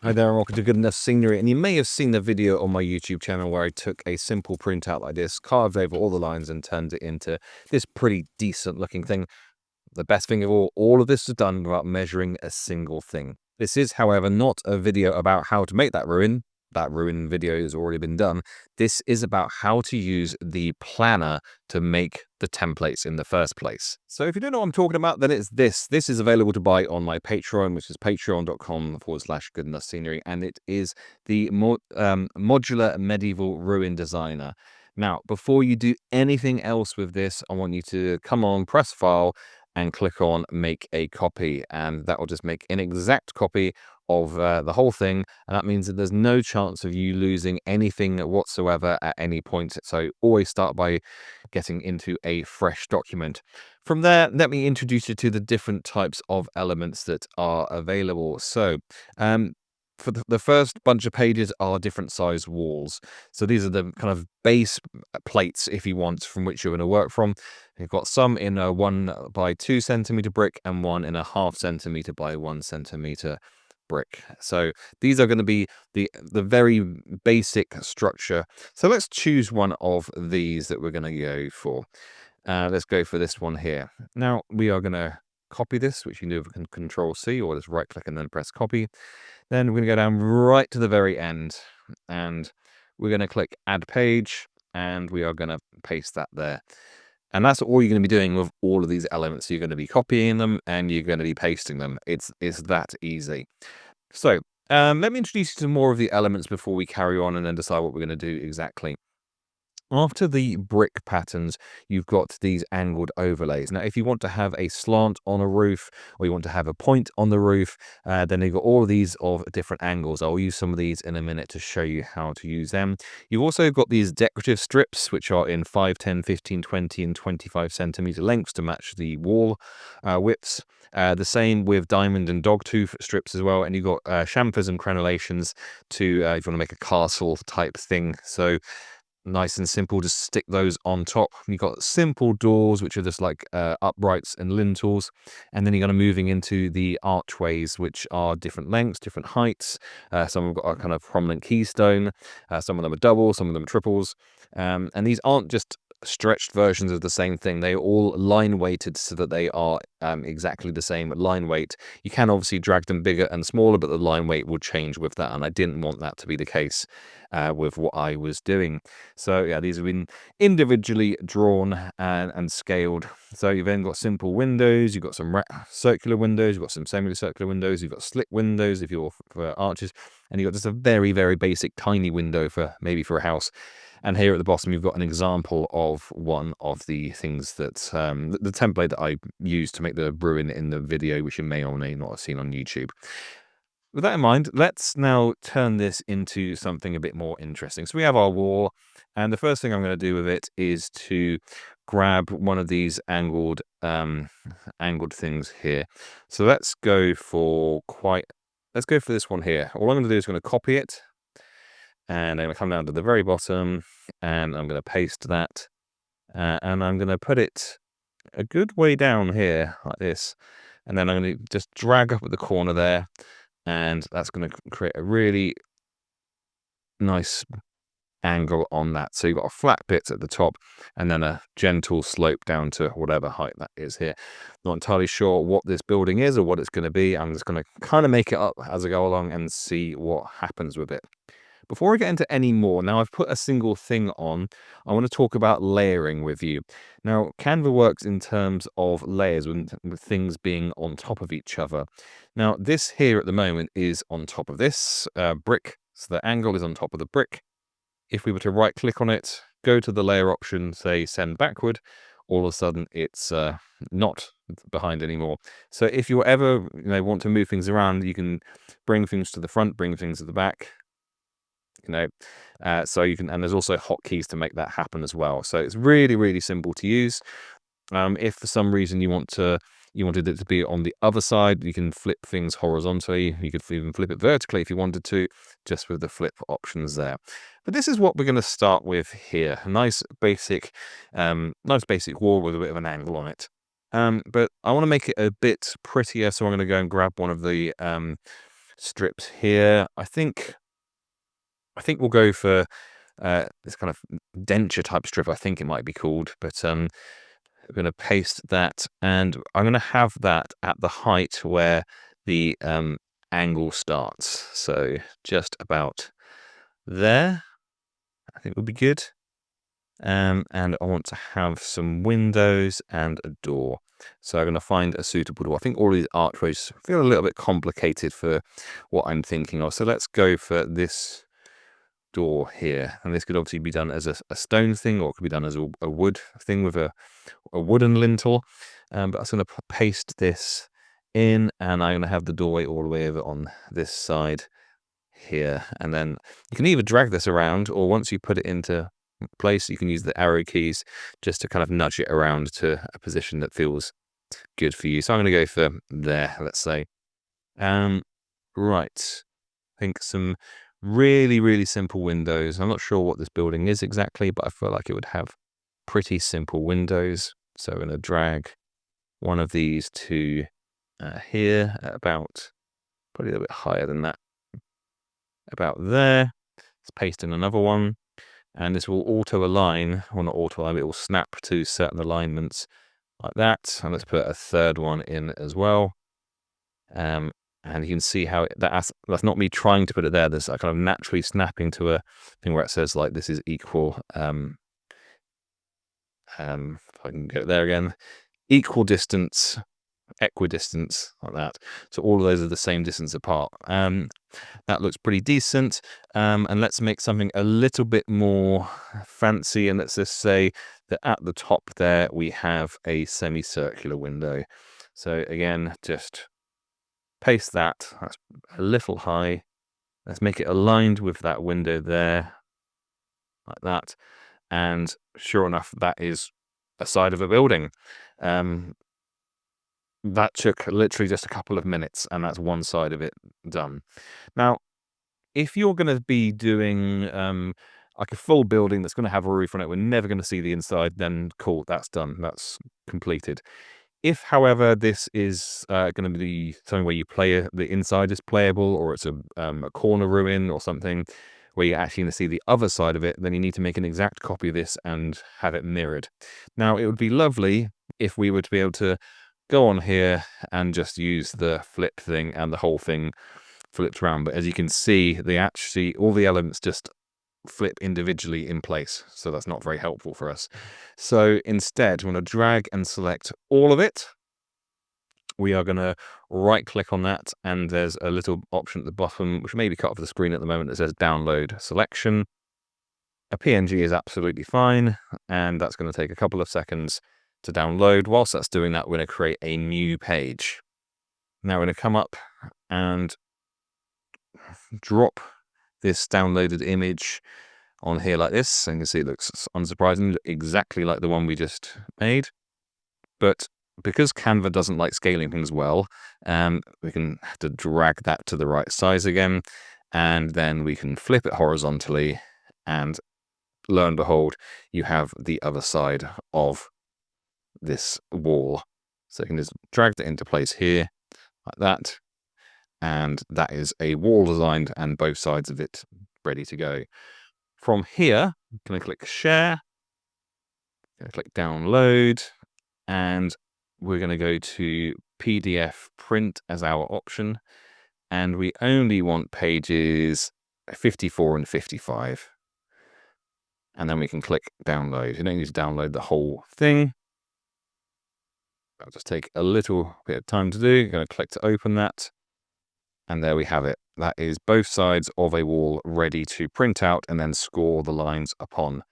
Hi there and welcome to Good Enough Scenery, and you may have seen the video on my YouTube channel where I took a simple printout like this, carved over all the lines and turned it into this pretty decent looking thing. The best thing of all of this is done without measuring a single thing. This is, however, not a video about how to make that ruin. That ruin video has already been done. This is about how to use the planner to make the templates in the first place. So if you don't know what I'm talking about, then it's this. This is available to buy on my Patreon, which is patreon.com/goodenough-scenery, and it is the modular medieval ruin designer. Now, before you do anything else with this, I want you to come on, press file, and click on make a copy, and that will just make an exact copy of the whole thing, and that means that there's no chance of you losing anything whatsoever at any point. So always start by getting into a fresh document. From there, let me introduce you to the different types of elements that are available. So for the first bunch of pages are different size walls. So these are the kind of base plates, if you want, from which you're going to work from. You've got some in a 1 by 2 centimeter brick and one in a 0.5 centimeter by 1 centimeter brick. So these are going to be the very basic structure. So let's choose one of these that we're going to go for. Let's go for this one here. Now we are going to copy this, which you can do with Control C, or just right click and then press copy. Then we're going to go down right to the very end, and we're going to click add page, and we are going to paste that there. And that's all you're going to be doing with all of these elements. You're going to be copying them and you're going to be pasting them. It's that easy. So let me introduce you to more of the elements before we carry on and then decide what we're going to do exactly. After the brick patterns, you've got these angled overlays. Now, if you want to have a slant on a roof, or you want to have a point on the roof, then you've got all of these of different angles. I'll use some of these in a minute to show you how to use them. You've also got these decorative strips, which are in 5, 10, 15, 20, and 25 centimeter lengths to match the wall widths. The same with diamond and dogtooth strips as well. And you've got chamfers and crenellations to, if you want to make a castle type thing. So nice and simple, just stick those on top. You've got simple doors, which are just like uprights and lintels, and then you're going to moving into the archways, which are different lengths, different heights. Some have got a kind of prominent keystone, some of them are double, some of them are triples, and these aren't just stretched versions of the same thing. They are all line weighted so that they are exactly the same line weight. You can obviously drag them bigger and smaller, but the line weight will change with that, and I didn't want that to be the case with what I was doing. So yeah, these have been individually drawn and scaled. So you've then got simple windows, you've got some circular windows, you've got some semicircular windows, you've got slit windows if you're for arches, and you've got just a very, very basic tiny window for maybe for a house. And here at the bottom, you've got an example of one of the things that the template that I used to make the ruin in the video, which you may or may not have seen on YouTube. With that in mind, let's now turn this into something a bit more interesting. So we have our wall, and the first thing I'm going to do with it is to grab one of these angled things here. So let's go for this one here. All I'm going to do is going to copy it, and I'm going to come down to the very bottom, and I'm going to paste that, and I'm going to put it a good way down here like this, and then I'm going to just drag up at the corner there. And that's going to create a really nice angle on that. So you've got a flat bit at the top and then a gentle slope down to whatever height that is here. Not entirely sure what this building is or what it's going to be. I'm just going to kind of make it up as I go along and see what happens with it. Before I get into any more, now I've put a single thing on, I want to talk about layering with you. Now, Canva works in terms of layers with things being on top of each other. Now, this here at the moment is on top of this brick, so the angle is on top of the brick. If we were to right click on it, go to the layer option, say send backward, all of a sudden it's not behind anymore. So if you ever want to move things around, you can bring things to the front, bring things to the back, so you can, and there's also hotkeys to make that happen as well. So it's really, really simple to use. If for some reason you wanted it to be on the other side, you can flip things horizontally. You could even flip it vertically if you wanted to, just with the flip options there. But this is what we're going to start with here. A nice basic wall with a bit of an angle on it. But I want to make it a bit prettier, so I'm going to go and grab one of the strips here. I think we'll go for this kind of denture type strip. I think it might be called, but I'm going to paste that, and I'm going to have that at the height where the angle starts. So just about there, I think would be good. And I want to have some windows and a door. So I'm going to find a suitable door. I think all these archways feel a little bit complicated for what I'm thinking of. So let's go for this door here. And this could obviously be done as a stone thing, or it could be done as a wood thing with a wooden lintel. But I'm going to paste this in, and I'm going to have the doorway all the way over on this side here. And then you can either drag this around, or once you put it into place, you can use the arrow keys just to kind of nudge it around to a position that feels good for you. So I'm going to go for there, let's say. Right. I think some really, really simple windows. I'm not sure what this building is exactly, but I feel like it would have pretty simple windows. So I'm going to drag one of these to here at about, probably a little bit higher than that, about there. Let's paste in another one, and this will auto align, or not auto align, it will snap to certain alignments like that. And let's put a third one in as well. And you can see how that's not me trying to put it there. There's kind of naturally snapping to a thing where it says like this is equal. If I can go there again, equal distance, equidistance, like that. So all of those are the same distance apart. That looks pretty decent. And let's make something a little bit more fancy. And let's just say that at the top there we have a semicircular window. So again, just paste that. That's a little high. Let's make it aligned with that window there, like that. And sure enough, that is a side of a building. That took literally just a couple of minutes, and that's one side of it done. Now, if you're going to be doing like a full building that's going to have a roof on it, we're never going to see the inside, then cool, that's done, that's completed. If, however, this is going to be something where you play the inside is playable, or it's a corner ruin or something where you're actually going to see the other side of it, then you need to make an exact copy of this and have it mirrored. Now, it would be lovely if we were to be able to go on here and just use the flip thing, and the whole thing flipped around. But as you can see, all the elements just flip individually in place. So that's not very helpful for us. So instead, we're going to drag and select all of it. We are going to right click on that, and there's a little option at the bottom, which may be cut off the screen at the moment, that says download selection. A PNG is absolutely fine, and that's going to take a couple of seconds to download. Whilst that's doing that, we're going to create a new page. Now we're going to come up and drop this downloaded image on here like this. And you can see it looks unsurprisingly exactly like the one we just made. But because Canva doesn't like scaling things well, we can have to drag that to the right size again, and then we can flip it horizontally, and lo and behold, you have the other side of this wall. So you can just drag that into place here like that, and that is a wall designed and both sides of it ready to go. From here, I'm going to click share, going to click download, and we're going to go to PDF print as our option, and we only want pages 54 and 55. And then we can click download. You don't need to download the whole thing. That'll just take a little bit of time to do. You're going to click to open that. And there we have it. That is both sides of a wall ready to print out and then score the lines upon.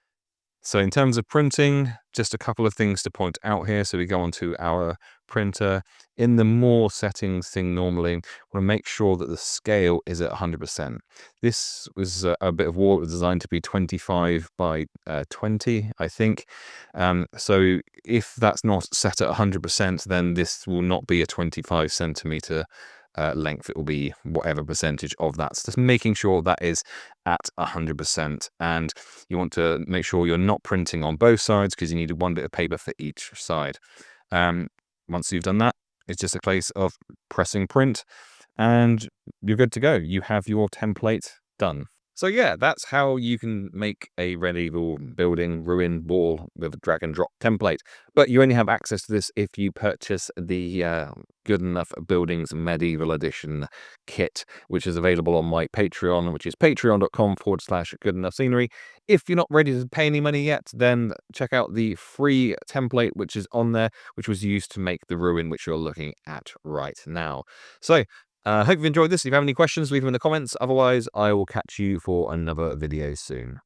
So in terms of printing, just a couple of things to point out here. So we go onto our printer. In the more settings thing normally, we want to make sure that the scale is at 100%. This was a bit of wall. It was designed to be 25 by 20, I think. So if that's not set at 100%, then this will not be a 25 centimeter length. It will be whatever percentage of that. So just making sure that is at 100%, and you want to make sure you're not printing on both sides, because you need one bit of paper for each side. Once you've done that, it's just a case of pressing print, and you're good to go. You have your template done. So yeah, that's how you can make a medieval building ruin wall with a drag and drop template. But you only have access to this if you purchase the Good Enough Buildings Medieval Edition kit, which is available on my Patreon, which is patreon.com/Good Enough Scenery. If you're not ready to pay any money yet, then check out the free template which is on there, which was used to make the ruin which you're looking at right now. So hope you've enjoyed this. If you have any questions, leave them in the comments. Otherwise, I will catch you for another video soon.